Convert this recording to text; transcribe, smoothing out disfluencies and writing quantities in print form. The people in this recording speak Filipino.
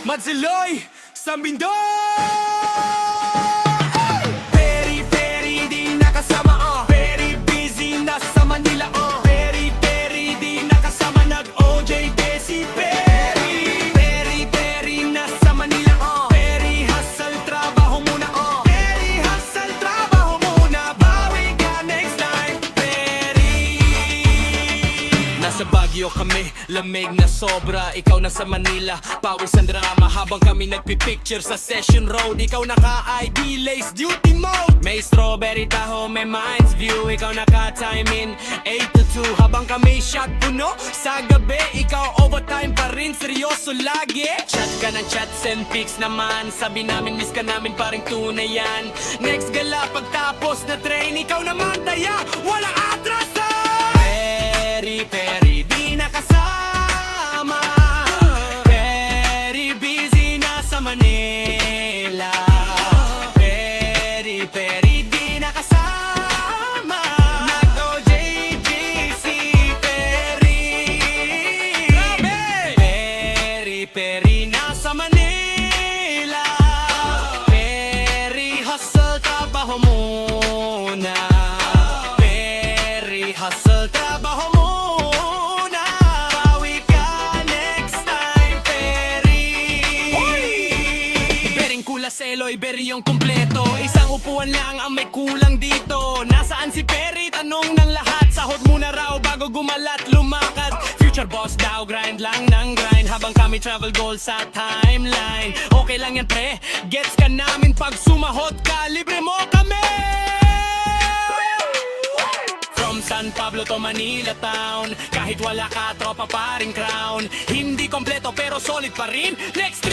Madsiloy sa Very, very di nakasama Very busy nasa Manila Very, very di nakasama Nag-OJ Desi Perry Very, very nasa Manila Very hustle, trabaho muna Very hustle, trabaho muna Bawi ka next time Very Nasa Baguio kami, lamig na sobra Ikaw nasa Manila, pawis ang drama Habang kami nagpipicture sa Session Road Ikaw naka-ID, lace duty mode May strawberry taho, may Mines View Ikaw naka-time in 8 to 2 Habang kami shot puno sa gabi Ikaw overtime pa rin, seryoso lagi Chat ka ng chat, send pics naman Sabi namin, miss ka namin, paring tunay yan Next gala, pagtapos na train Ikaw naman taya, walang atrasan Very, very di nakasama Very busy nasa Manila Very, very di nakasama Nag-OJGC Perry Very, very nasa Manila Very hustle, trabaho muna Very hustle, trabaho muna Bawi ka next time, Perry Bering Kulaseloy, Berry yung kumpleto Isang upuan lang ang may kulang dito Nasaan si Perry? Tanong ng lahat Sahod muna raw bago gumalat, lumakad Future boss daw, grind lang ng grind Habang kami travel goal sa timeline Okay lang yan pre, gets ka namin Pag sumahod ka, libre mo kami From San Pablo to Manila town Kahit wala ka, tropa pa rin crown Hindi kompleto pero solid pa rin Next